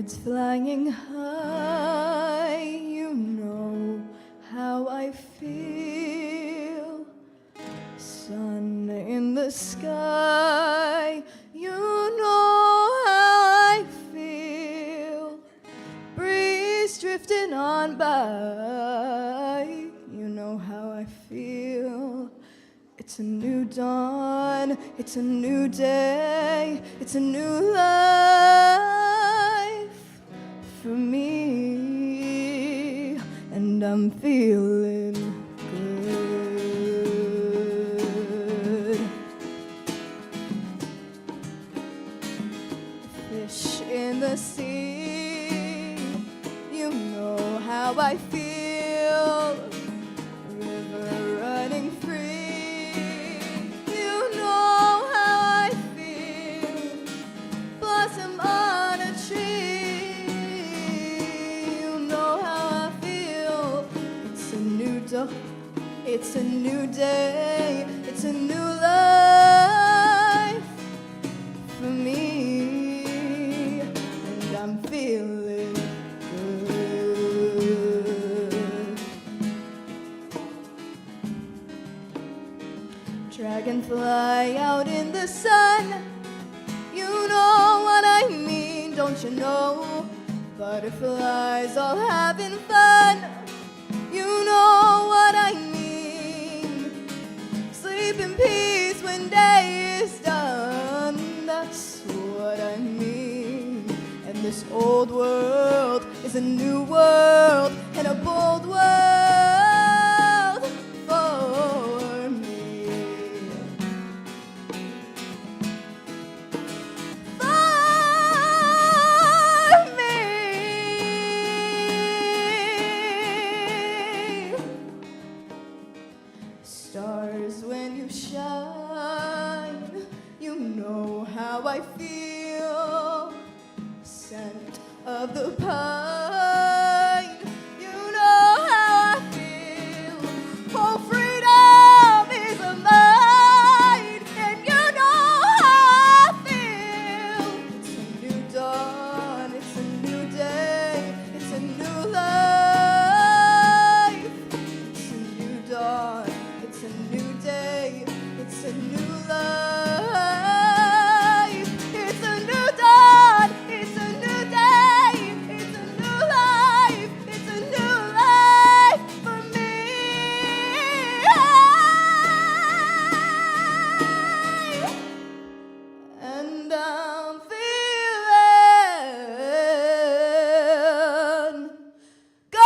Birds flying high, you know how I feel. Sun in the sky, you know how I feel. Breeze drifting on by, you know how I feel. It's a new dawn, it's a new day, it's a new life for me, and I'm feeling good. Fish in the sea, you know how I feel. River running free, you know how I feel. Blossom on a tree, you know how I feel. It's a new dawn, it's a new day, it's a new life for me, and I'm feeling good. Dragonfly out in the sun, you know what I mean, don't you know? Butterflies all having fun, you know what I mean. Sleep in peace when day is done, that's what I mean. And this old world is a new world, and a bold world for me. For me. Stars when you shine, you know how I feel. Scent of the pine, you know how I feel. Oh, freedom is mine, and you know how I feel. It's a new dawn, it's a new day, it's a new life. It's a new dawn, it's a new day, it's a new life. It's a new dawn, it's a new day, it's a new life, it's a new life for me. And I'm feeling good.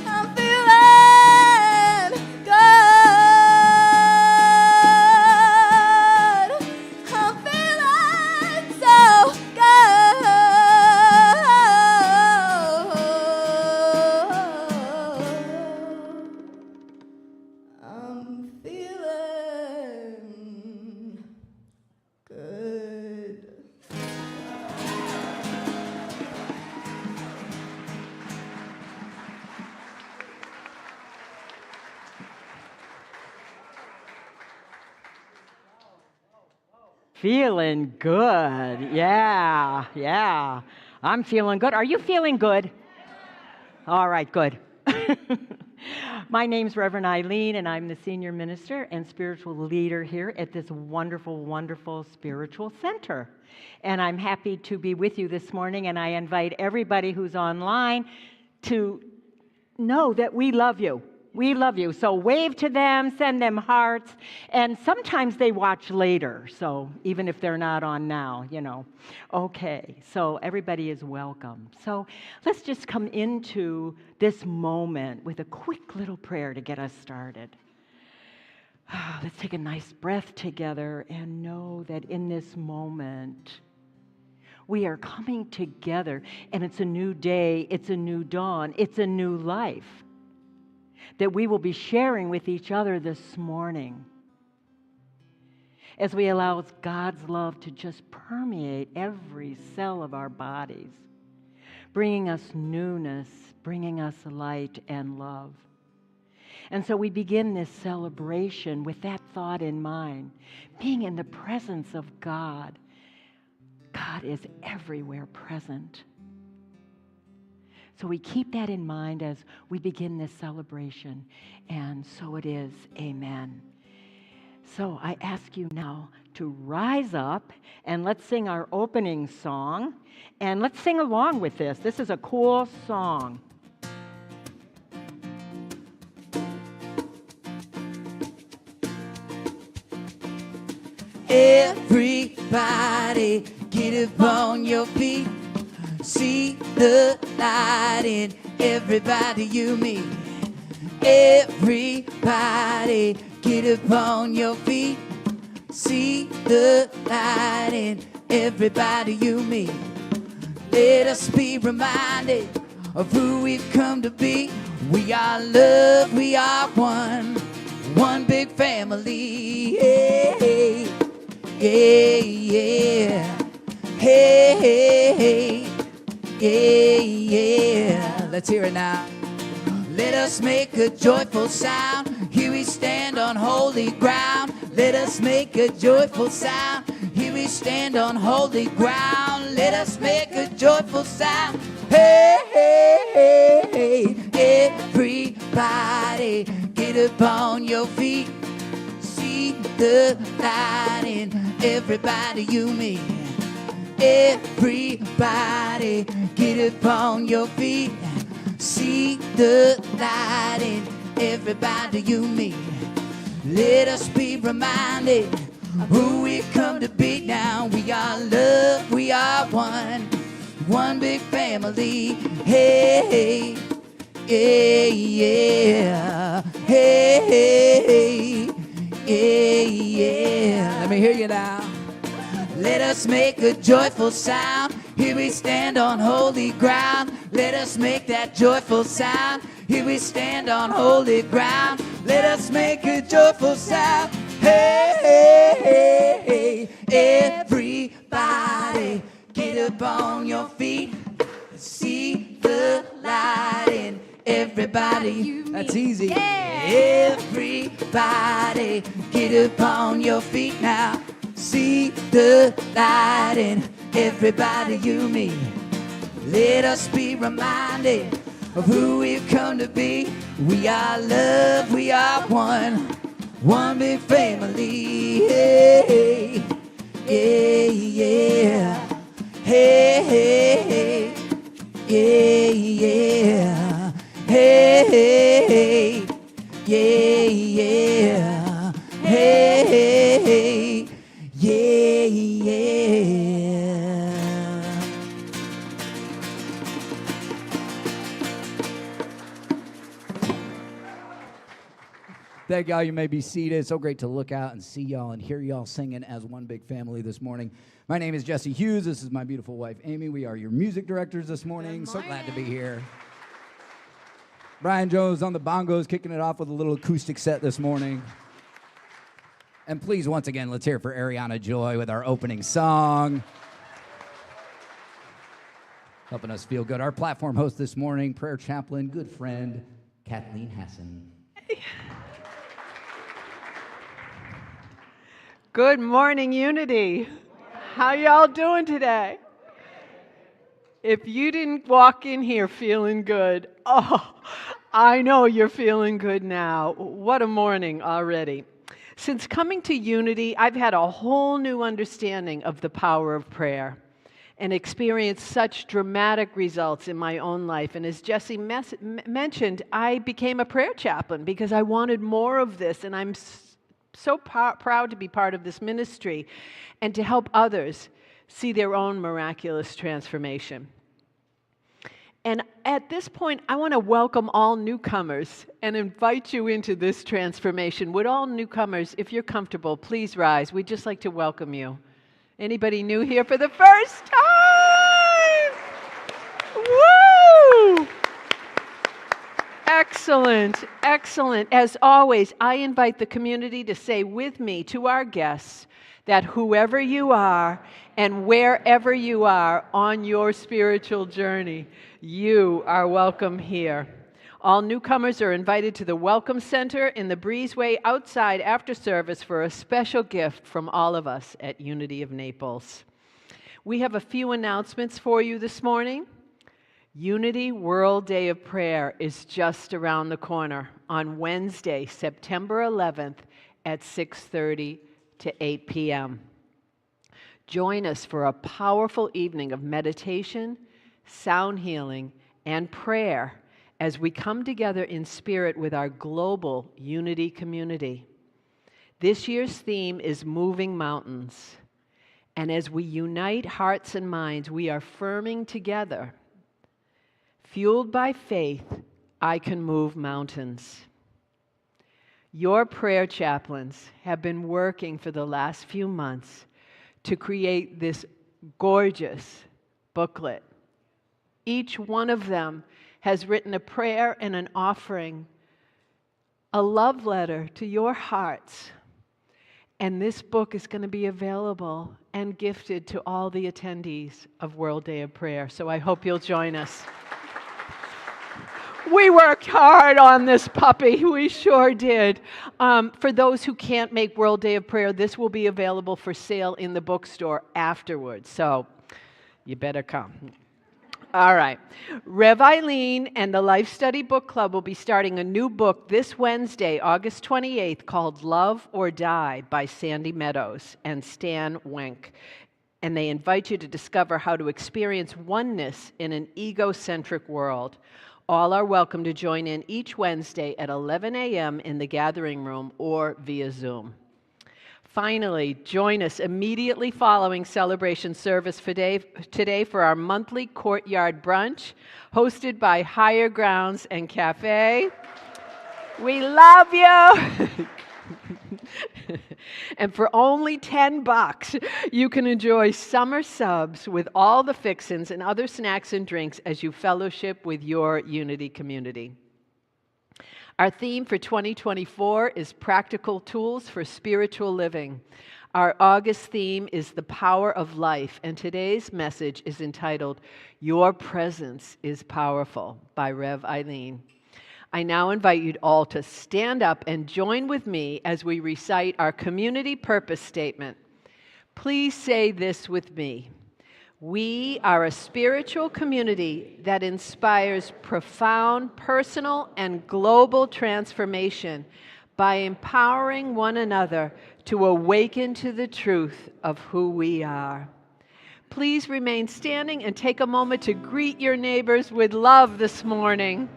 I'm feeling good. I'm feeling so good. I'm feeling good. Feeling good. Yeah, yeah. I'm feeling good. Are you feeling good? All right, good. My name's Reverend Eileen, and I'm the senior minister and spiritual leader here at this wonderful, wonderful spiritual center. And I'm happy to be with you this morning, and I invite everybody who's online to know that we love you. We love you. So wave to them, send them hearts, and sometimes they watch later, so even if they're not on now, you know. Okay, so everybody is welcome. So let's just come into this moment with a quick little prayer to get us started. Let's take a nice breath together and know that in this moment, we are coming together, and it's a new day, it's a new dawn, it's a new life that we will be sharing with each other this morning as we allow God's love to just permeate every cell of our bodies, bringing us newness, bringing us light and love. And so we begin this celebration with that thought in mind, being in the presence of God. God is everywhere present. So we keep that in mind as we begin this celebration. And so it is. Amen. So I ask you now to rise up and let's sing our opening song. And let's sing along with this. This is a cool song. Everybody get up on your feet. See the light in everybody you meet. Everybody get up on your feet. See the light in everybody you meet. Let us be reminded of who we've come to be. We are love, we are one big family. Hey, hey, yeah, hey, hey, hey, yeah, yeah. Let's hear it now. Let us make a joyful sound. Here we stand on holy ground. Let us make a joyful sound. Here we stand on holy ground. Let us make a joyful sound. Hey, hey, hey, hey. Everybody get up on your feet. See the light in everybody you meet. Everybody get up on your feet. See the light in everybody you meet. Let us be reminded of who we've come to be now. We are love, we are one big family. Hey, hey, yeah, hey, hey, yeah. Let me hear you now. Let us make a joyful sound. Here we stand on holy ground. Let us make that joyful sound. Here we stand on holy ground. Let us make a joyful sound. Hey, hey, hey, everybody get up on your feet. See the light in everybody. That's easy. Yeah. Everybody get up on your feet now. See the light in everybody you meet. Let us be reminded of who we've come to be. We are love, we are one big family. Hey, hey, yeah, hey, hey, hey, yeah, hey, hey, yeah, yeah, hey, hey, yeah, yeah. Thank y'all. You may be seated. It's so great to look out and see y'all and hear y'all singing as one big family this morning. My name is Jesse Hughes. This is my beautiful wife, Amy. We are your music directors this morning. So glad to be here. Brian Jones on the bongos, kicking it off with a little acoustic set this morning. And please, once again, let's hear it for Ariana Joy with our opening song. Helping us feel good. Our platform host this morning, prayer chaplain, good friend, Kathleen Hassan. Good morning, Unity. How y'all doing today? If you didn't walk in here feeling good, oh, I know you're feeling good now. What a morning already. Since coming to Unity, I've had a whole new understanding of the power of prayer and experienced such dramatic results in my own life. And as Jesse mentioned, I became a prayer chaplain because I wanted more of this, and I'm so proud to be part of this ministry and to help others see their own miraculous transformation. And at this point, I want to welcome all newcomers and invite you into this transformation. Would all newcomers, if you're comfortable, please rise. We'd just like to welcome you. Anybody new here for the first time? Woo! Excellent, excellent. As always, I invite the community to say with me to our guests that whoever you are and wherever you are on your spiritual journey, you are welcome here. All newcomers are invited to the Welcome Center in the breezeway outside after service for a special gift from all of us at Unity of Naples. We have a few announcements for you this morning. Unity World Day of Prayer is just around the corner on Wednesday, September 11th at 6:30 to 8 p.m. Join us for a powerful evening of meditation, sound healing, and prayer as we come together in spirit with our global Unity community. This year's theme is Moving Mountains. And as we unite hearts and minds, we are firming together. Fueled by faith, I can move mountains. Your prayer chaplains have been working for the last few months to create this gorgeous booklet. Each one of them has written a prayer and an offering, a love letter to your hearts. And this book is going to be available and gifted to all the attendees of World Day of Prayer. So I hope you'll join us. We worked hard on this puppy. We sure did. For those who can't make World Day of Prayer, this will be available for sale in the bookstore afterwards. So you better come. All right. Rev Eileen and the Life Study Book Club will be starting a new book this Wednesday, August 28th, called Love or Die by Sandy Meadows and Stan Wenck. And they invite you to discover how to experience oneness in an egocentric world. All are welcome to join in each Wednesday at 11 a.m. in the gathering room or via Zoom. Finally, join us immediately following celebration service today for our monthly courtyard brunch, hosted by Higher Grounds and Cafe. We love you! And for only $10, you can enjoy summer subs with all the fixins and other snacks and drinks as you fellowship with your Unity community. Our theme for 2024 is Practical Tools for Spiritual Living. Our August theme is The Power of Life, and today's message is entitled, Your Presence is Powerful, by Rev Eileen. I now invite you all to stand up and join with me as we recite our community purpose statement. Please say this with me. We are a spiritual community that inspires profound personal and global transformation by empowering one another to awaken to the truth of who we are. Please remain standing and take a moment to greet your neighbors with love this morning.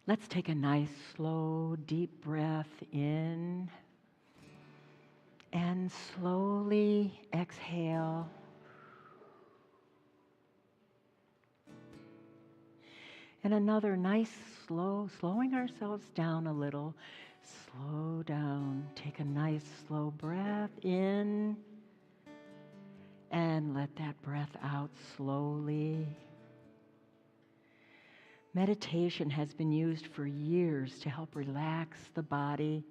Let's take a nice, slow, deep breath in and slowly exhale. And another nice, slowing ourselves down a little. Slow down. Take a nice, slow breath in. And let that breath out slowly. Meditation has been used for years to help relax the body,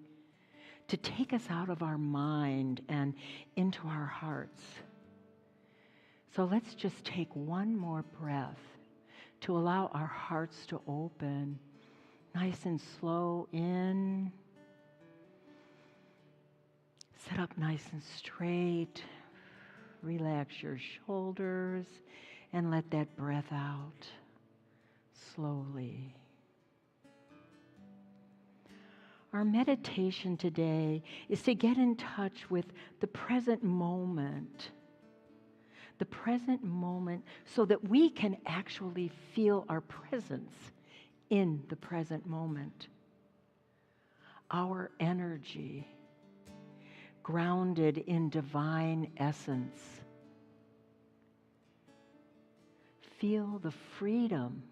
to take us out of our mind and into our hearts. So let's just take one more breath to allow our hearts to open. Nice and slow in. Sit up nice and straight. Relax your shoulders and let that breath out slowly. Our meditation today is to get in touch with the present moment. The present moment so that we can actually feel our presence in the present moment. Our energy grounded in divine essence. Feel the freedom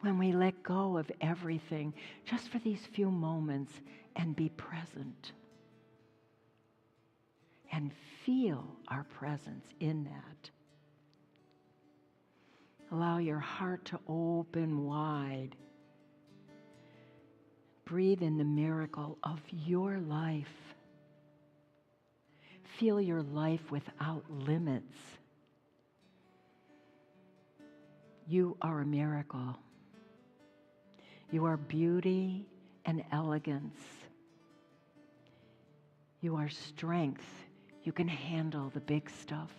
when we let go of everything just for these few moments and be present. And feel our presence in that. Allow your heart to open wide. Breathe in the miracle of your life. Feel your life without limits. You are a miracle. You are beauty and elegance. You are strength. You can handle the big stuff.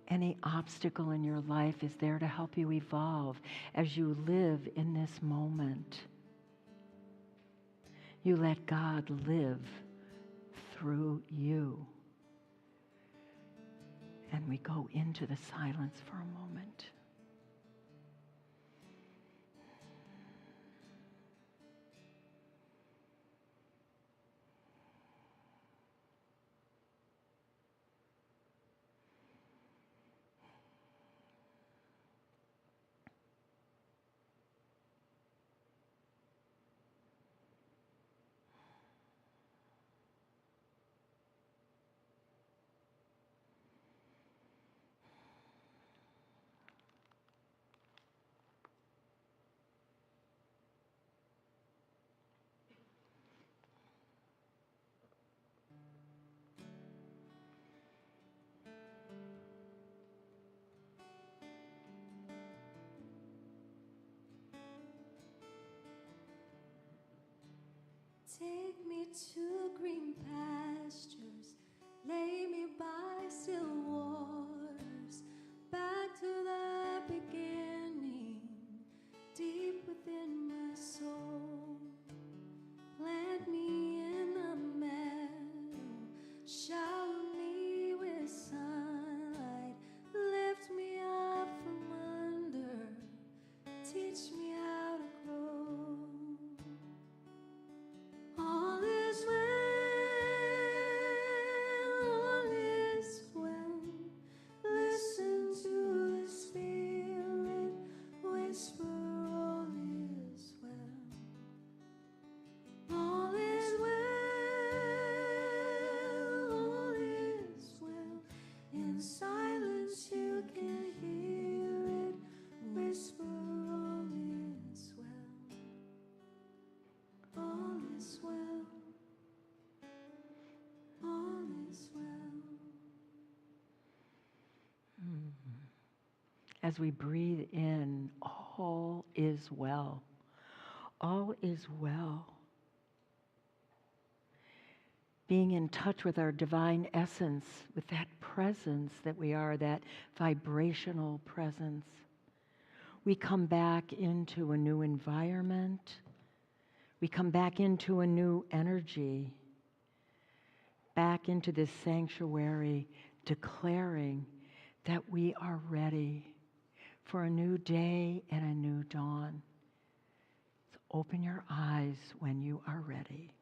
Any obstacle in your life is there to help you evolve as you live in this moment. You let God live through you. And we go into the silence for a moment. Take me to green pastures, lay me by still waters, back to the beginning, deep within my soul. Plant me in the meadow, shower me with sunlight, lift me up from under, teach me how to grow. All is well, listen to the Spirit whisper, all is well. All is well, in silence you can hear it whisper, all is well. All is well. All is well. As we breathe in, all is well. All is well. Being in touch with our divine essence, with that presence that we are, that vibrational presence. We come back into a new environment. We come back into a new energy, back into this sanctuary, declaring that we are ready for a new day and a new dawn. So open your eyes when you are ready.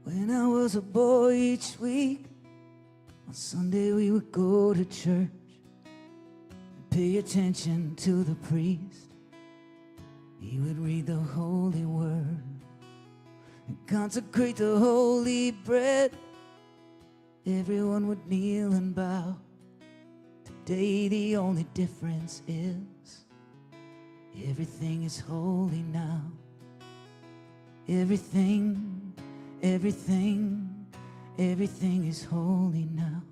When I was a boy each week, on Sunday we would go to church and pay attention to the priest. He would read the holy word and consecrate the holy bread. Everyone would kneel and bow. Today the only difference is everything is holy now. Everything is holy now.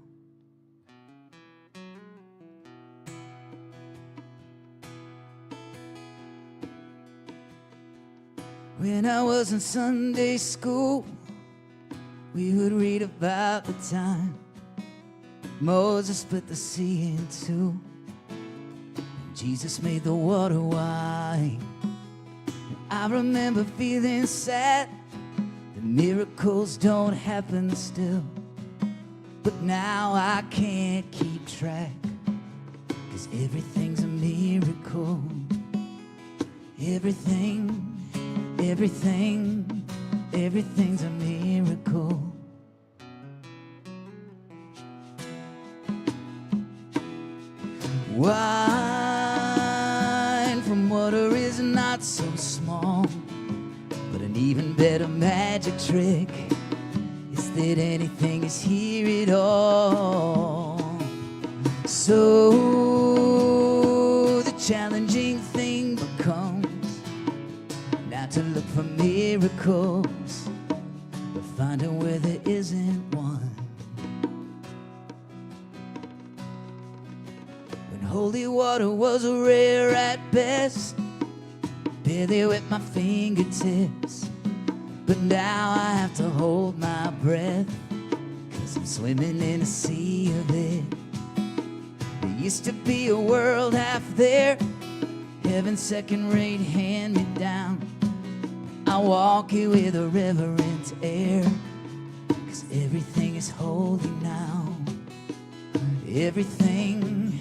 When I was in Sunday school, we would read about the time Moses split the sea in two, and Jesus made the water wine. And I remember feeling sad. Miracles don't happen still, but now I can't keep track, 'cause everything's a miracle. Everything's a miracle. Wine from water is not so small, but an even better magic trick is that anything is here at all. So the challenging thing becomes not to look for miracles, but finding where there isn't one. When holy water was rare at best, barely wet my fingertips, but now I have to hold my breath, 'cause I'm swimming in a sea of it. There used to be a world half there, heaven's second-rate hand-me-down. I walk it with a reverent air, 'cause everything is holy now. Everything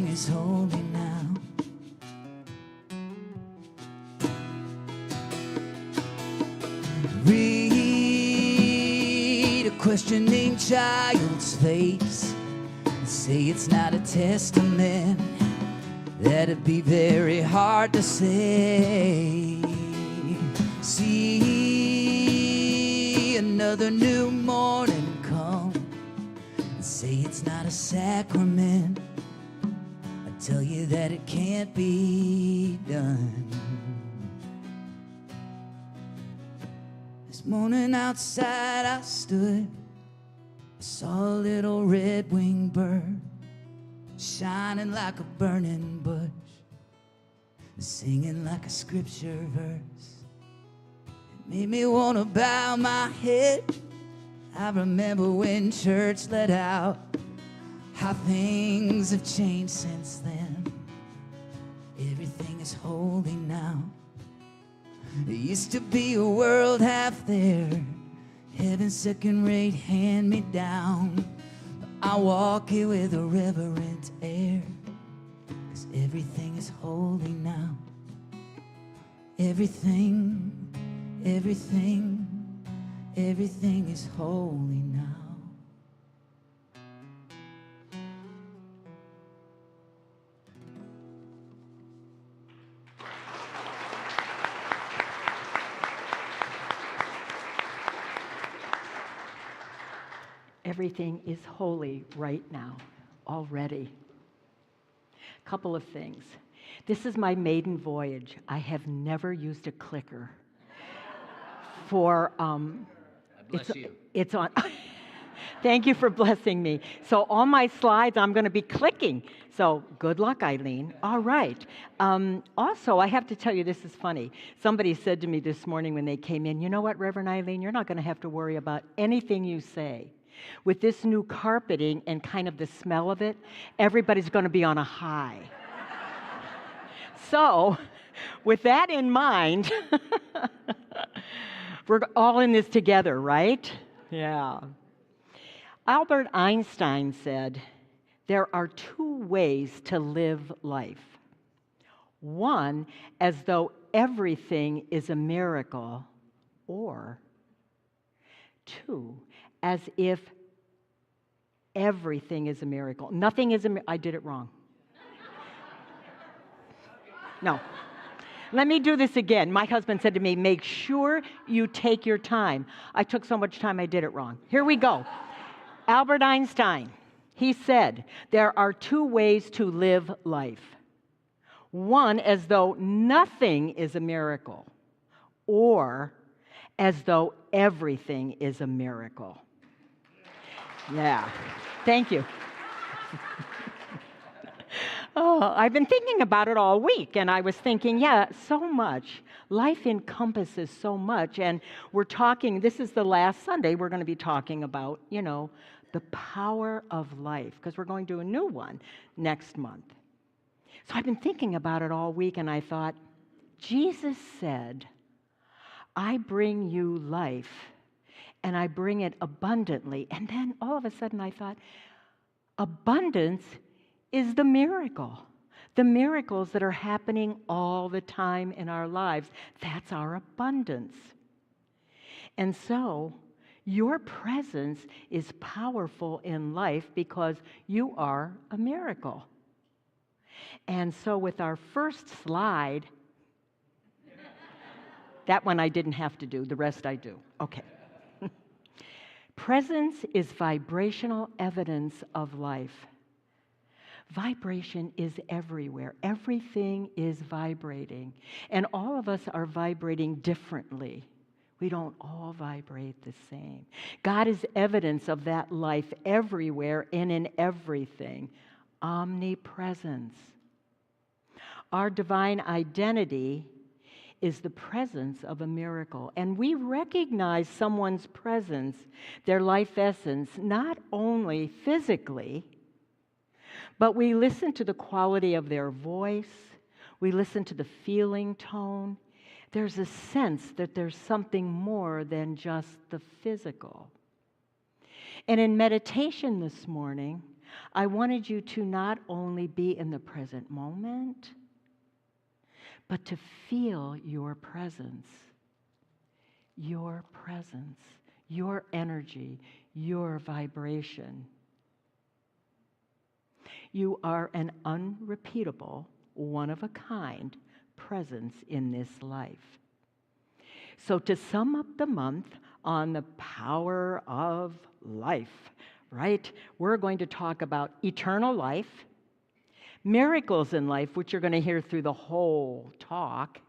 is holy now. Read a questioning child's face and say it's not a testament. That'd be very hard to say. See another new morning come and say it's not a sacrament. I tell you that it can't be done. This morning outside I stood, I saw a little red-winged bird shining like a burning bush, singing like a scripture verse. It made me want to bow my head. I remember when church let out, how things have changed since then. Everything is holy now. There used to be a world half there, heaven's second-rate hand-me-down. I walk it with a reverent air, 'cause everything is holy now. Everything is holy now. Everything is holy right now, already. Couple of things. This is my maiden voyage. I have never used a clicker for. Bless you. It's on. Thank you for blessing me. So on my slides, I'm going to be clicking. So good luck, Eileen. All right. Also, I have to tell you, this is funny. Somebody said to me this morning when they came in, you know what, Reverend Eileen, you're not going to have to worry about anything you say. With this new carpeting and kind of the smell of it, everybody's going to be on a high. So, with that in mind, we're all in this together, right? Yeah. Albert Einstein said, there are two ways to live life. One, as though everything is a miracle, or two, as if everything is a miracle. Nothing is a miracle. I did it wrong. No. Let me do this again. My husband said to me, make sure you take your time. I took so much time, I did it wrong. Here we go. Albert Einstein, he said, there are two ways to live life. One, as though nothing is a miracle, or as though everything is a miracle. Yeah, thank you. Oh, I've been thinking about it all week, and I was thinking, yeah, so much. Life encompasses so much, and we're talking, this is the last Sunday, we're going to be talking about, the power of life, because we're going to do a new one next month. So I've been thinking about it all week, and I thought, Jesus said, I bring you life, and I bring it abundantly. And then all of a sudden I thought, abundance is the miracle. The miracles that are happening all the time in our lives. That's our abundance. And so, your presence is powerful in life because you are a miracle. And so with our first slide, that one I didn't have to do, the rest I do. Okay. Presence is vibrational evidence of life. Vibration is everywhere. Everything is vibrating. And all of us are vibrating differently. We don't all vibrate the same. God is evidence of that life everywhere and in everything. Omnipresence. Our divine identity is the presence of a miracle. And we recognize someone's presence, their life essence, not only physically, but we listen to the quality of their voice. We listen to the feeling tone. There's a sense that there's something more than just the physical. And in meditation this morning, I wanted you to not only be in the present moment, but to feel your presence, your energy, your vibration. You are an unrepeatable, one-of-a-kind presence in this life. So to sum up the month on the power of life, right? We're going to talk about eternal life, miracles in life, which you're going to hear through the whole talk,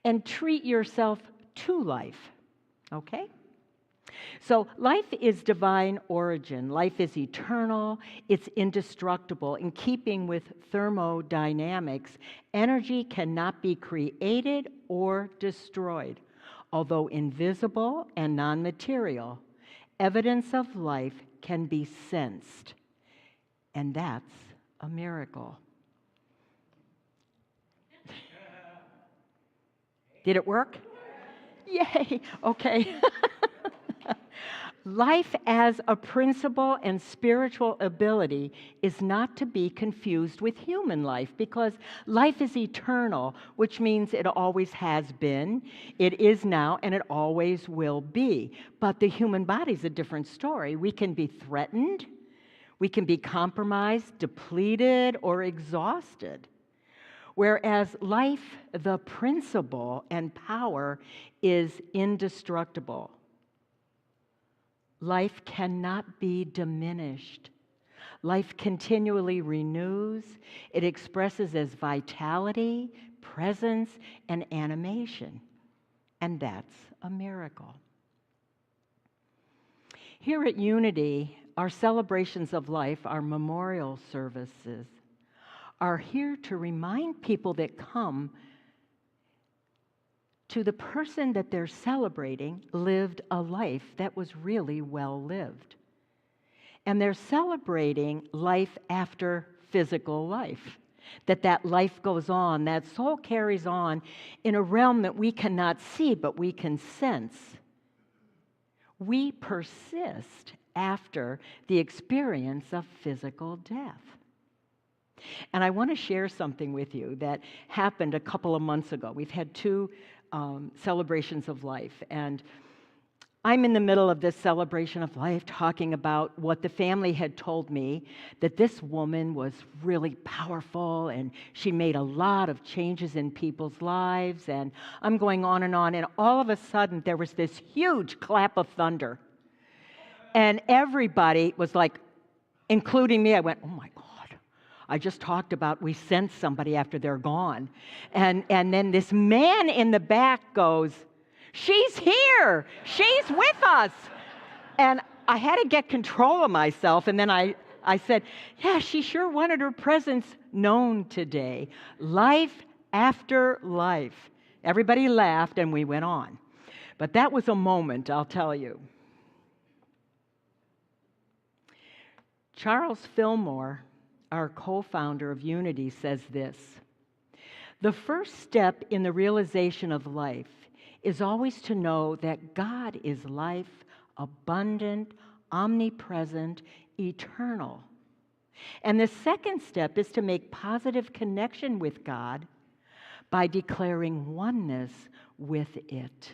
and treat yourself to life, okay? So life is divine origin. Life is eternal. It's indestructible. In keeping with thermodynamics, energy cannot be created or destroyed. Although invisible and non-material, evidence of life can be sensed. And that's a miracle. Did it work? Yay! Okay. Life as a principle and spiritual ability is not to be confused with human life, because life is eternal, which means it always has been, it is now, and it always will be. But the human body is a different story. We can be threatened, we can be compromised, depleted, or exhausted. Whereas life, the principle and power, is indestructible. Life cannot be diminished. Life continually renews. It expresses as vitality, presence, and animation. And that's a miracle. Here at Unity, our celebrations of life, our memorial services, are here to remind people that come to the person that they're celebrating lived a life that was really well lived. And they're celebrating life after physical life, that life goes on, that soul carries on in a realm that we cannot see, but we can sense. We persist after the experience of physical death. And I want to share something with you that happened a couple of months ago. We've had two celebrations of life, and I'm in the middle of this celebration of life talking about what the family had told me, that this woman was really powerful and she made a lot of changes in people's lives, and I'm going on, and all of a sudden there was this huge clap of thunder. And everybody was like, including me, I went, oh my God. I just talked about we sense somebody after they're gone. And then this man in the back goes, she's here. She's with us. And I had to get control of myself. And then I said, yeah, she sure wanted her presence known today. Life after life. Everybody laughed and we went on. But that was a moment, I'll tell you. Charles Filmore, our co-founder of Unity, says this: the first step in the realization of life is always to know that God is life, abundant, omnipresent, eternal. And the second step is to make positive connection with God by declaring oneness with it.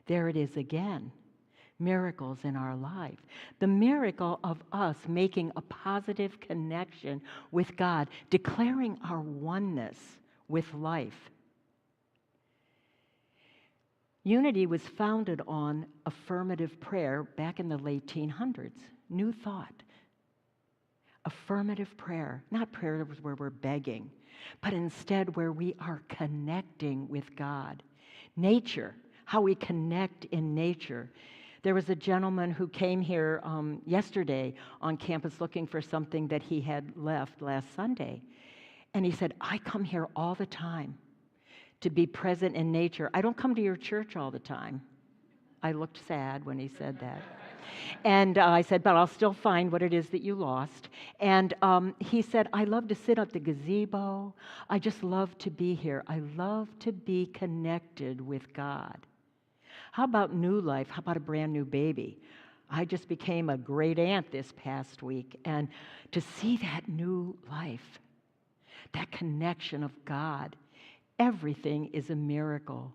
There it is again. Miracles in our life. The miracle of us making a positive connection with God, declaring our oneness with life. Unity was founded on affirmative prayer back in the late 1800s. New thought. Affirmative prayer. Not prayer where we're begging, but instead where we are connecting with God. Nature, how we connect in nature. There was a gentleman who came here yesterday on campus looking for something that he had left last Sunday. And he said, I come here all the time to be present in nature. I don't come to your church all the time. I looked sad when he said that. And I said, but I'll still find what it is that you lost. And he said, I love to sit at the gazebo. I just love to be here. I love to be connected with God. How about new life? How about a brand new baby? I just became a great aunt this past week, and to see that new life, that connection of God, everything is a miracle.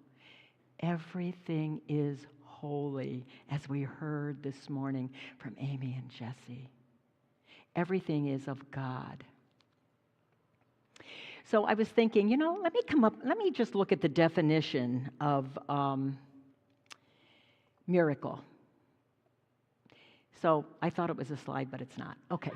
Everything is holy, as we heard this morning from Amy and Jesse. Everything is of God. So I was thinking, let me just look at the definition of miracle. So I thought it was a slide, but it's not. Okay.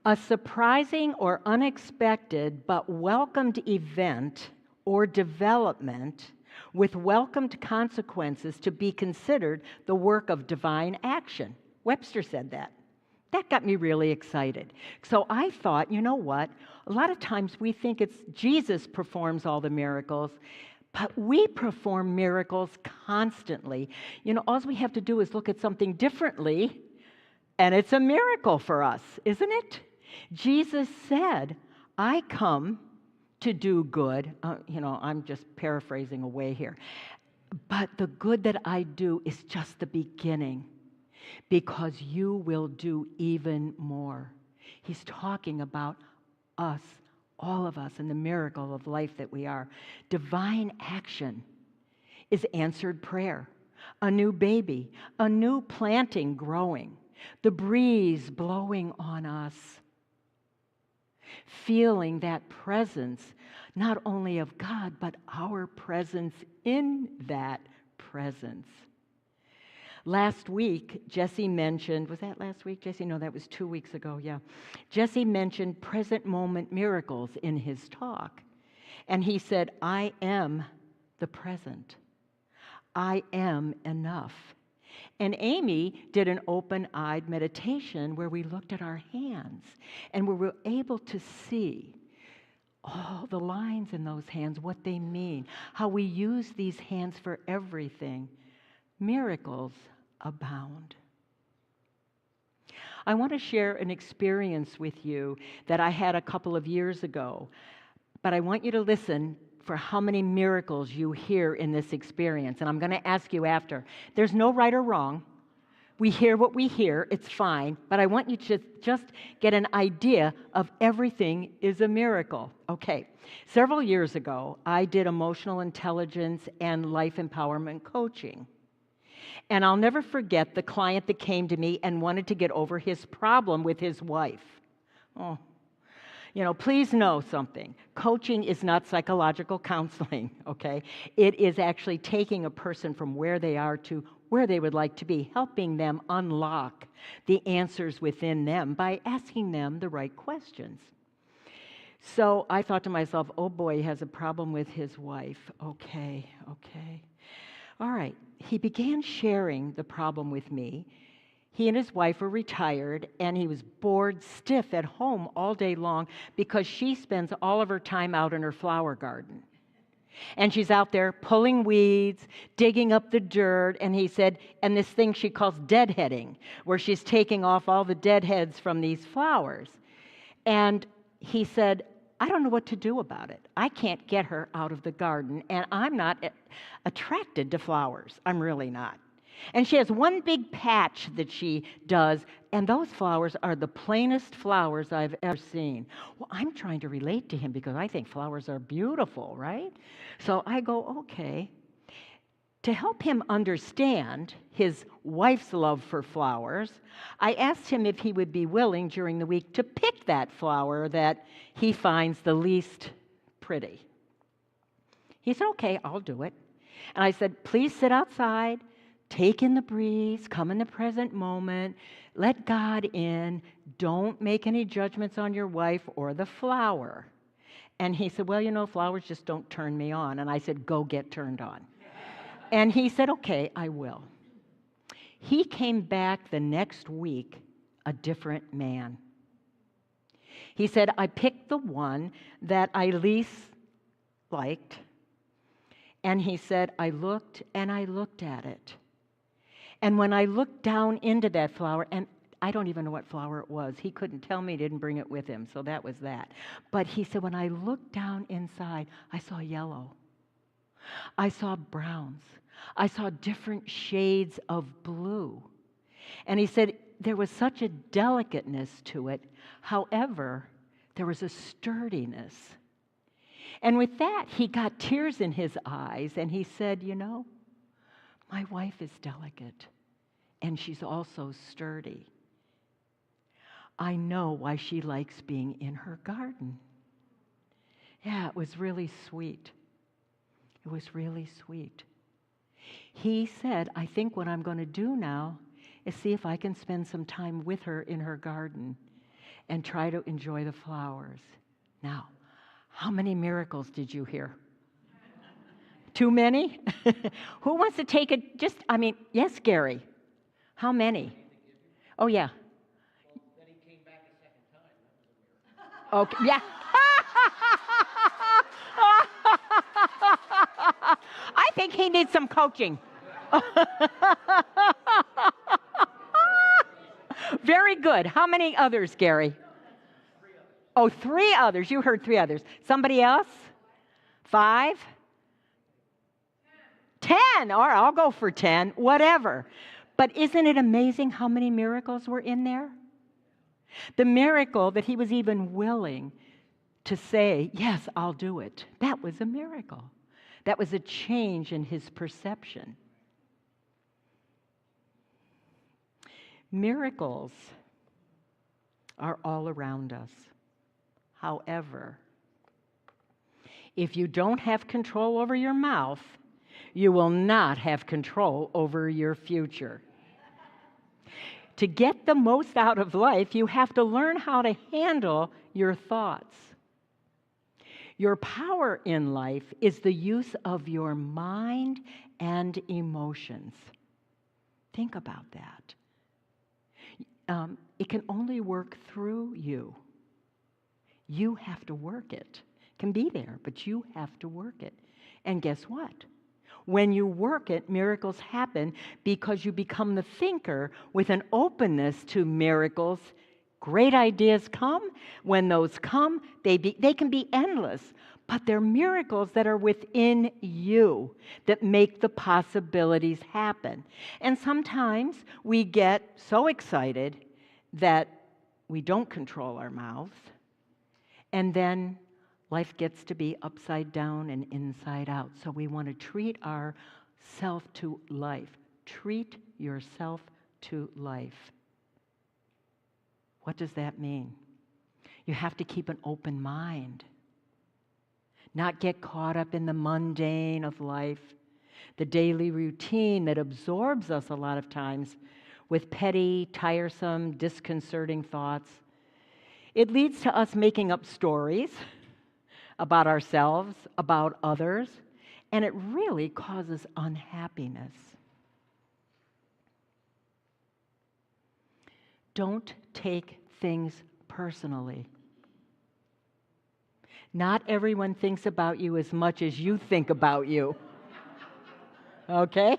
A surprising or unexpected but welcomed event or development with welcomed consequences to be considered the work of divine action. Webster said that. That got me really excited. So I thought, you know what? A lot of times we think it's Jesus performs all the miracles, but we perform miracles constantly. All we have to do is look at something differently, and it's a miracle for us, isn't it? Jesus said, I come to do good. I'm just paraphrasing away here. But the good that I do is just the beginning, because you will do even more. He's talking about us, all of us, and the miracle of life that we are. Divine action is answered prayer, a new baby, a new planting growing, the breeze blowing on us, feeling that presence, not only of God, but our presence in that presence. Last week, Jesse mentioned, was that last week, Jesse? No, that was 2 weeks ago, yeah. Jesse mentioned present moment miracles in his talk. And he said, I am the present. I am enough. And Amy did an open-eyed meditation where we looked at our hands and we were able to see all the lines in those hands, what they mean, how we use these hands for everything. Miracles abound. I want to share an experience with you that I had a couple of years ago, but I want you to listen for how many miracles you hear in this experience. And I'm going to ask you after. There's no right or wrong. We hear what we hear. It's fine. But I want you to just get an idea of everything is a miracle. Okay. Several years ago, I did emotional intelligence and life empowerment coaching. And I'll never forget the client that came to me and wanted to get over his problem with his wife. Oh. Please know something. Coaching is not psychological counseling, okay? It is actually taking a person from where they are to where they would like to be, helping them unlock the answers within them by asking them the right questions. So I thought to myself, oh boy, he has a problem with his wife. Okay. All right. He began sharing the problem with me. He and his wife were retired, and he was bored stiff at home all day long because she spends all of her time out in her flower garden. And she's out there pulling weeds, digging up the dirt, and he said, and this thing she calls deadheading, where she's taking off all the deadheads from these flowers. And he said, I don't know what to do about it. I can't get her out of the garden, and I'm not attracted to flowers. I'm really not. And she has one big patch that she does, and those flowers are the plainest flowers I've ever seen. Well, I'm trying to relate to him because I think flowers are beautiful, right? So I go, okay. To help him understand his wife's love for flowers, I asked him if he would be willing during the week to pick that flower that he finds the least pretty. He said, okay, I'll do it. And I said, please sit outside. Take in the breeze, come in the present moment, let God in, don't make any judgments on your wife or the flower. And he said, well, flowers just don't turn me on. And I said, go get turned on. And he said, okay, I will. He came back the next week a different man. He said, I picked the one that I least liked. And he said, I looked and I looked at it. And when I looked down into that flower, and I don't even know what flower it was. He couldn't tell me, didn't bring it with him, so that was that. But he said, when I looked down inside, I saw yellow. I saw browns. I saw different shades of blue. And he said, there was such a delicateness to it. However, there was a sturdiness. And with that, he got tears in his eyes, and he said, my wife is delicate, and she's also sturdy. I know why she likes being in her garden. Yeah, it was really sweet. It was really sweet. He said, I think what I'm going to do now is see if I can spend some time with her in her garden and try to enjoy the flowers. Now, how many miracles did you hear? Too many? Who wants to take it? Yes, Gary. How many? Oh, yeah. Well, then he came back a second time. That was a miracle. Okay, yeah. I think he needs some coaching. Very good. How many others, Gary? 3 others. Oh, 3 others. You heard 3 others. Somebody else? 5? 10. All right, I'll go for 10, whatever. But isn't it amazing how many miracles were in there? The miracle that he was even willing to say, yes, I'll do it. That was a miracle. That was a change in his perception. Miracles are all around us. However, if you don't have control over your mouth, you will not have control over your future. To get the most out of life, you have to learn how to handle your thoughts. Your power in life is the use of your mind and emotions. Think about that. It can only work through you. You have to work it. It can be there, but you have to work it. And guess what? When you work it, miracles happen because you become the thinker with an openness to miracles. Great ideas come. When those come, they can be endless, but they're miracles that are within you that make the possibilities happen. And sometimes we get so excited that we don't control our mouths, and then life gets to be upside down and inside out. So we want to treat ourself to life. Treat yourself to life. What does that mean? You have to keep an open mind. Not get caught up in the mundane of life, the daily routine that absorbs us a lot of times with petty, tiresome, disconcerting thoughts. It leads to us making up stories about ourselves, about others, and it really causes unhappiness. Don't take things personally. Not everyone thinks about you as much as you think about you. Okay?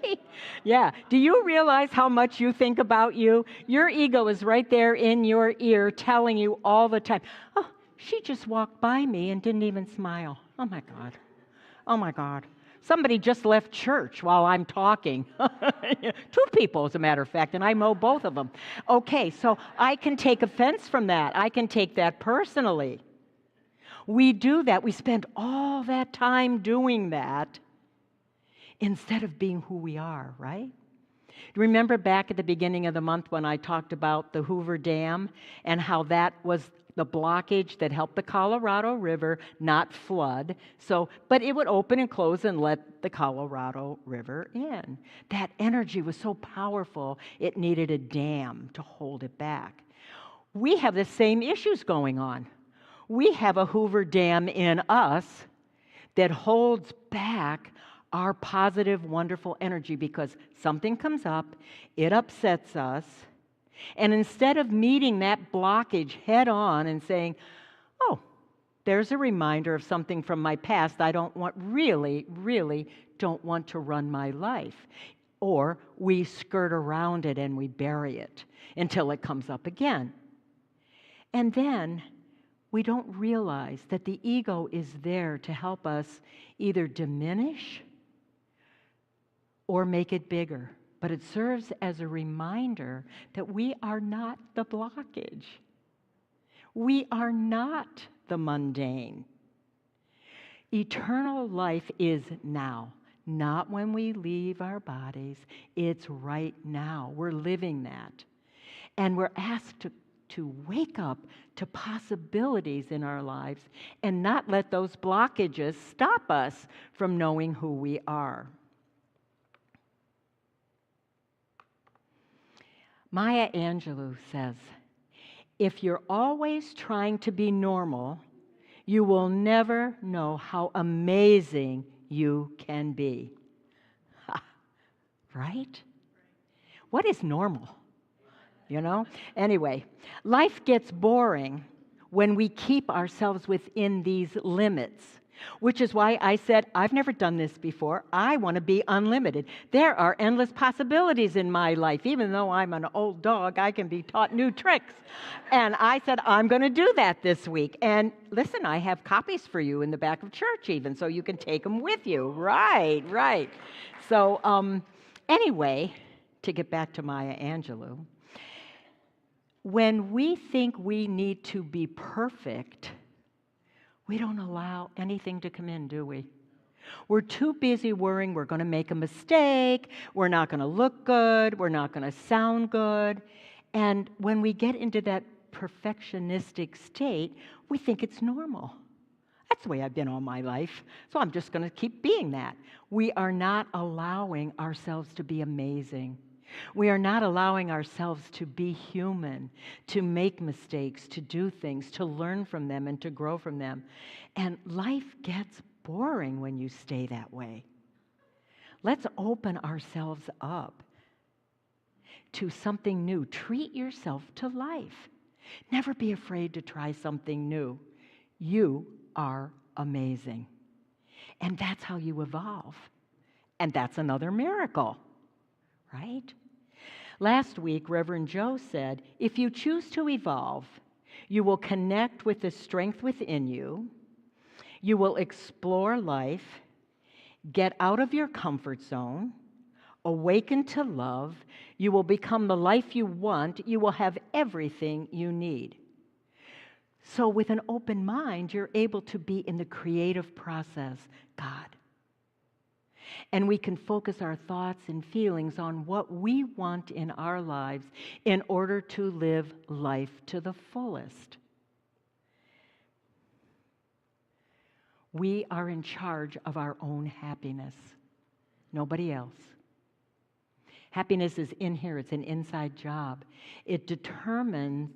Yeah. Do you realize how much you think about you? Your ego is right there in your ear telling you all the time, oh, she just walked by me and didn't even smile. Oh my God. Oh my God. Somebody just left church while I'm talking. 2 people, as a matter of fact, and I know both of them. Okay, so I can take offense from that. I can take that personally. We do that. We spend all that time doing that instead of being who we are, right? Remember back at the beginning of the month when I talked about the Hoover Dam and how that was the blockage that helped the Colorado River not flood. But it would open and close and let the Colorado River in. That energy was so powerful, it needed a dam to hold it back. We have the same issues going on. We have a Hoover Dam in us that holds back our positive, wonderful energy because something comes up, it upsets us, and instead of meeting that blockage head on and saying, oh, there's a reminder of something from my past, I really don't want to run my life. Or we skirt around it and we bury it until it comes up again. And then we don't realize that the ego is there to help us either diminish or make it bigger. But it serves as a reminder that we are not the blockage. We are not the mundane. Eternal life is now, not when we leave our bodies. It's right now. We're living that. And we're asked to wake up to possibilities in our lives and not let those blockages stop us from knowing who we are. Maya Angelou says, if you're always trying to be normal, you will never know how amazing you can be. Right? What is normal? You know? Anyway, life gets boring when we keep ourselves within these limits, which is why I said, I've never done this before. I want to be unlimited. There are endless possibilities in my life. Even though I'm an old dog, I can be taught new tricks. And I said, I'm going to do that this week. And listen, I have copies for you in the back of church even, so you can take them with you. Right. So anyway, to get back to Maya Angelou, when we think we need to be perfect, we don't allow anything to come in, do we? We're too busy worrying we're going to make a mistake, we're not going to look good, we're not going to sound good. And when we get into that perfectionistic state, we think it's normal. That's the way I've been all my life, so I'm just going to keep being that. We are not allowing ourselves to be amazing. We are not allowing ourselves to be human, to make mistakes, to do things, to learn from them, and to grow from them. And life gets boring when you stay that way. Let's open ourselves up to something new. Treat yourself to life. Never be afraid to try something new. You are amazing. And that's how you evolve. And that's another miracle, right? Last week, Reverend Joe said, if you choose to evolve, you will connect with the strength within you. You will explore life, get out of your comfort zone, awaken to love. You will become the life you want. You will have everything you need. So with an open mind, you're able to be in the creative process, God. And we can focus our thoughts and feelings on what we want in our lives in order to live life to the fullest. We are in charge of our own happiness, nobody else. Happiness is in here. It's an inside job. It determines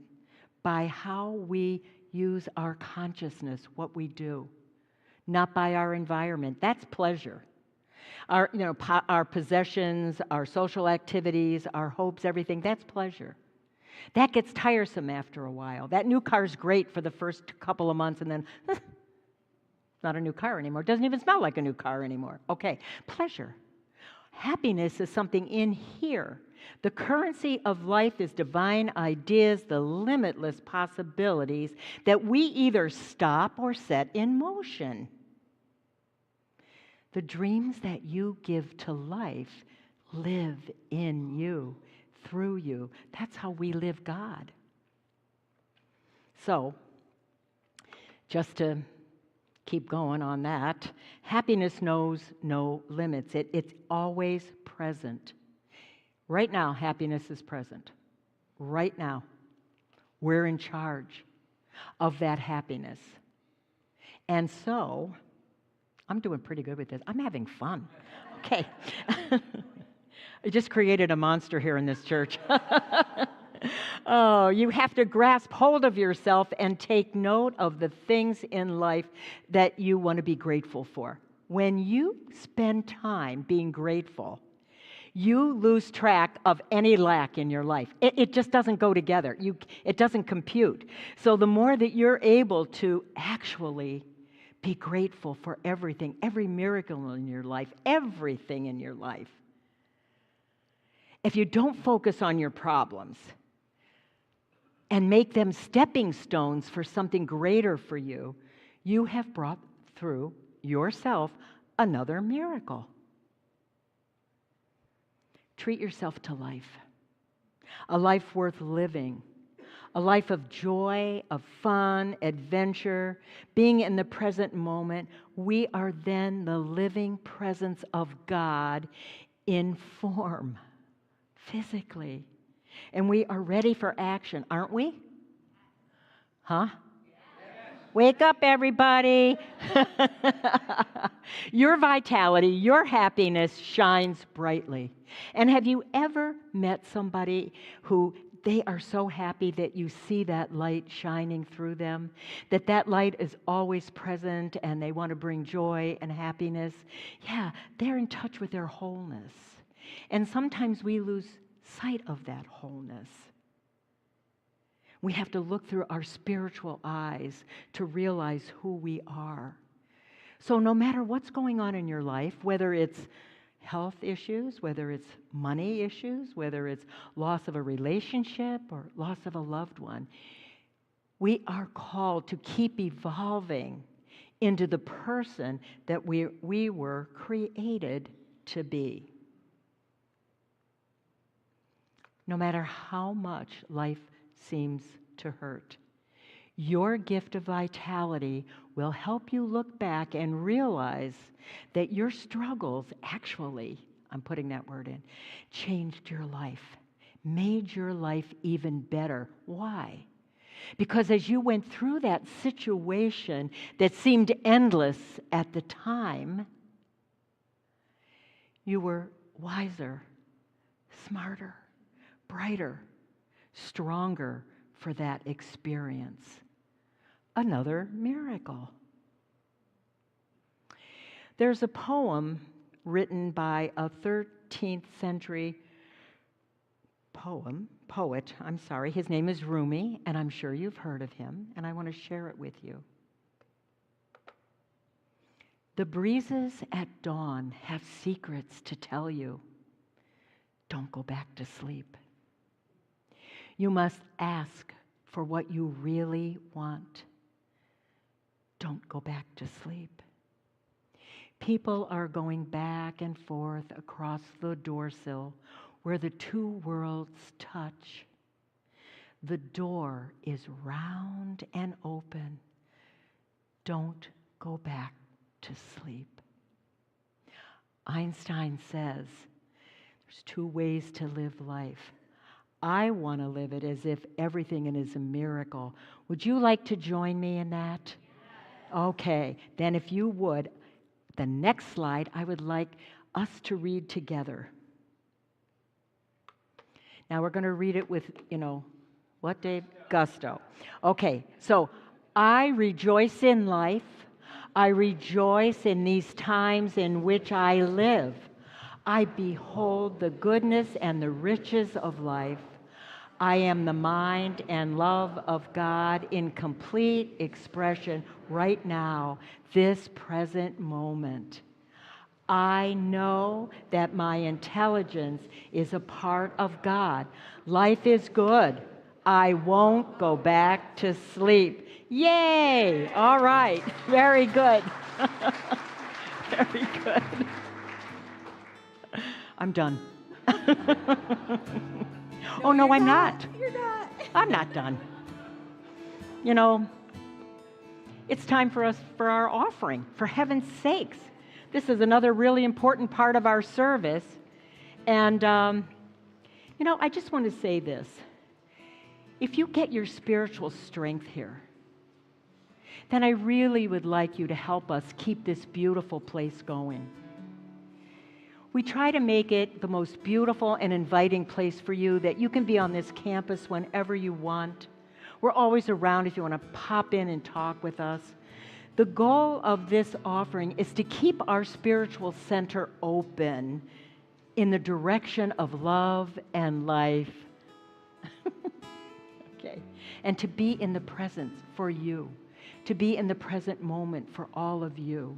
by how we use our consciousness, what we do, not by our environment. That's pleasure. Our possessions, our social activities, our hopes, everything, that's pleasure. That gets tiresome after a while. That new car's great for the first couple of months, and then it's not a new car anymore. It doesn't even smell like a new car anymore. Okay, pleasure. Happiness is something in here. The currency of life is divine ideas, the limitless possibilities that we either stop or set in motion. The dreams that you give to life live in you, through you. That's how we live God. So, just to keep going on that, happiness knows no limits. It's always present. Right now, happiness is present. Right now, we're in charge of that happiness. And so, I'm doing pretty good with this. I'm having fun. Okay. I just created a monster here in this church. Oh, you have to grasp hold of yourself and take note of the things in life that you want to be grateful for. When you spend time being grateful, you lose track of any lack in your life. It just doesn't go together. It doesn't compute. So the more that you're able to actually be grateful for everything, every miracle in your life, everything in your life. If you don't focus on your problems and make them stepping stones for something greater for you, you have brought through yourself another miracle. Treat yourself to life, a life worth living. A life of joy, of fun, adventure, being in the present moment. We are then the living presence of God in form, physically. And we are ready for action, aren't we? Huh? Yes. Wake up, everybody. Your vitality, your happiness shines brightly. And have you ever met somebody who they are so happy that you see that light shining through them, that light is always present and they want to bring joy and happiness? Yeah, they're in touch with their wholeness. And sometimes we lose sight of that wholeness. We have to look through our spiritual eyes to realize who we are. So no matter what's going on in your life, whether it's health issues, whether it's money issues, whether it's loss of a relationship or loss of a loved one, we are called to keep evolving into the person that we were created to be. No matter how much life seems to hurt, your gift of vitality will help you look back and realize that your struggles actually, I'm putting that word in, changed your life, made your life even better. Why? Because as you went through that situation that seemed endless at the time, you were wiser, smarter, brighter, stronger for that experience. Another miracle. There's a poem written by a 13th century poet. His name is Rumi, and I'm sure you've heard of him, and I want to share it with you. The breezes at dawn have secrets to tell you. Don't go back to sleep. You must ask for what you really want. Don't go back to sleep. People are going back and forth across the doorsill where the two worlds touch. The door is round and open. Don't go back to sleep. Einstein says there's two ways to live life. I want to live it as if everything in it is a miracle. Would you like to join me in that? Okay, then if you would, the next slide, I would like us to read together. Now we're going to read it with, what, Dave? Gusto. Okay, so I rejoice in life. I rejoice in these times in which I live. I behold the goodness and the riches of life. I am the mind and love of God in complete expression right now, this present moment. I know that my intelligence is a part of God. Life is good. I won't go back to sleep. Yay! All right. Very good. Very good. I'm done. Oh, no, I'm not. You're not. I'm not done. It's time for our offering, for heaven's sakes. This is another really important part of our service. And, I just want to say this. If you get your spiritual strength here, then I really would like you to help us keep this beautiful place going. We try to make it the most beautiful and inviting place for you that you can be on this campus whenever you want. We're always around if you want to pop in and talk with us. The goal of this offering is to keep our spiritual center open in the direction of love and life. Okay. And to be in the presence for you, to be in the present moment for all of you.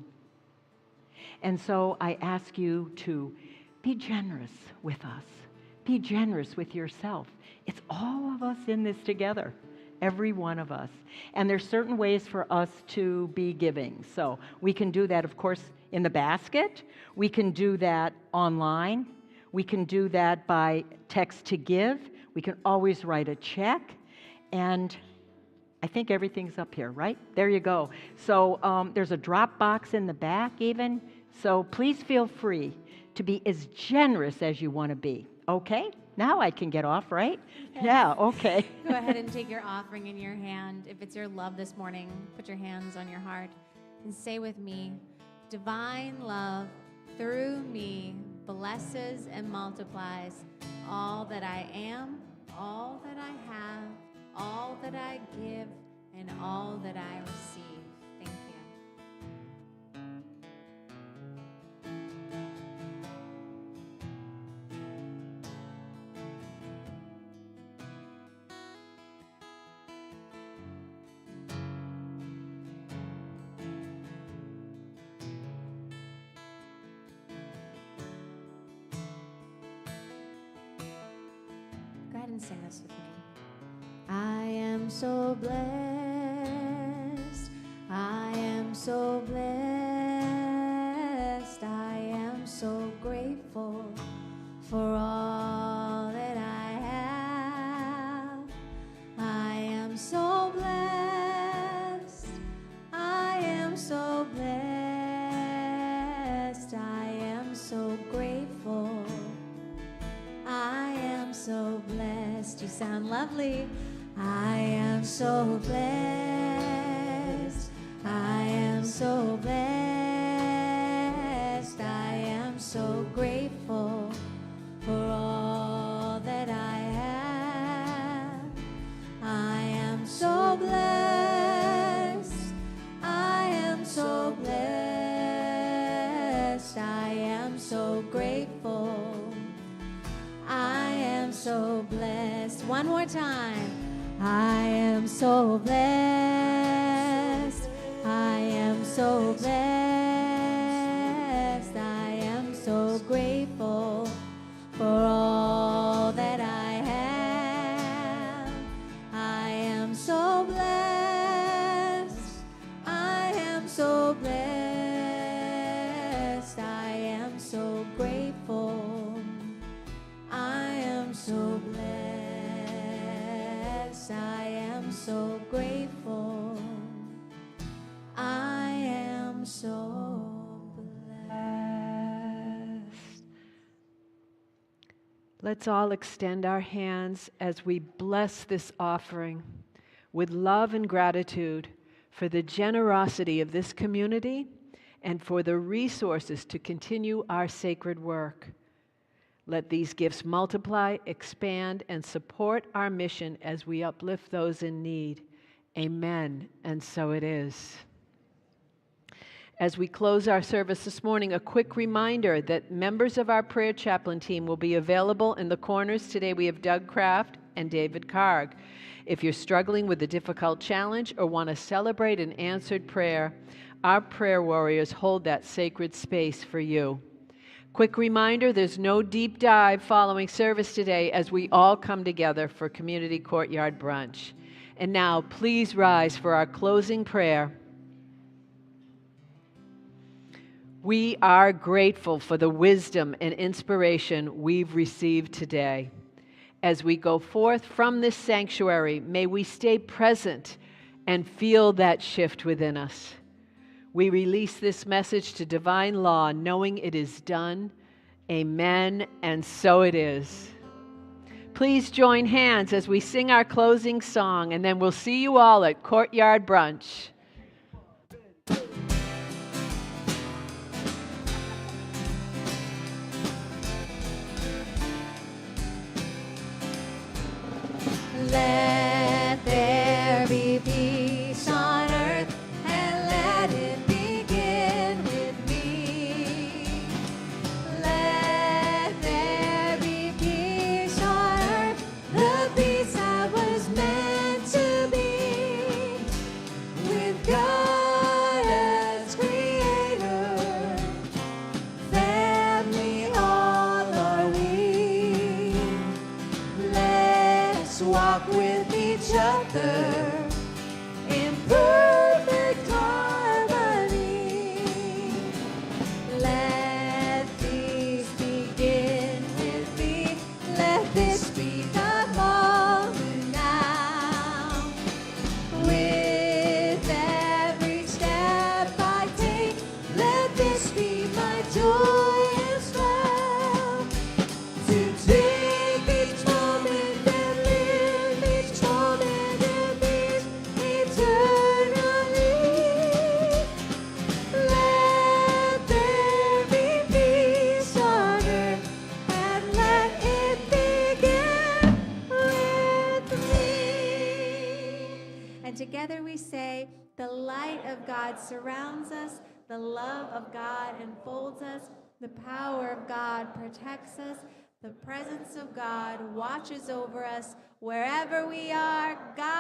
And so I ask you to be generous with us. Be generous with yourself. It's all of us in this together, every one of us. And there's certain ways for us to be giving. So we can do that, of course, in the basket. We can do that online. We can do that by text to give. We can always write a check. And I think everything's up here, right? There you go. So there's a drop box in the back even. So please feel free to be as generous as you want to be. Okay? Now I can get off, right? Yes. Yeah, okay. Go ahead and take your offering in your hand. If it's your love this morning, put your hands on your heart and say with me, divine love through me blesses and multiplies all that I am, all that I have, all that I give, and all that I receive. Thank you. Go ahead and sing this with me. I am so blessed. I am so blessed. I am so grateful for all that I have. I am so blessed. I am so blessed. I am so grateful. I am so blessed. You sound lovely. I am so blessed. I am so blessed. I am so grateful for all One more time. I am so blessed. I am so blessed. I am so grateful for all that I have. I am so blessed. I am so blessed. I am so grateful. I am so blessed. I am so grateful. I am so blessed. Let's all extend our hands as we bless this offering with love and gratitude for the generosity of this community and for the resources to continue our sacred work. Let these gifts multiply, expand, and support our mission as we uplift those in need. Amen. And so it is. As we close our service this morning, a quick reminder that members of our prayer chaplain team will be available in the corners. Today we have Doug Kraft and David Karg. If you're struggling with a difficult challenge or want to celebrate an answered prayer, our prayer warriors hold that sacred space for you. Quick reminder, there's no deep dive following service today as we all come together for Community Courtyard Brunch. And now, please rise for our closing prayer. We are grateful for the wisdom and inspiration we've received today. As we go forth from this sanctuary, may we stay present and feel that shift within us. We release this message to divine law, knowing it is done. Amen, and so it is. Please join hands as we sing our closing song, and then we'll see you all at Courtyard Brunch. Let there be peace on earth, and let it begin with me. Let there be peace on earth, the peace that was meant to be, with God as creator, family all are we. Let's walk with each other in perfect harmony. Let these begin with me. Let this be the moment now. With every step I take, let this be my joyous vow. To take each moment and live each moment in peace eternally. Let there be peace on earth, and let it begin with me. And together we say, the light of God surrounds us, the love of God enfolds us, the power of God protects us, the presence of God watches over us. Wherever we are, God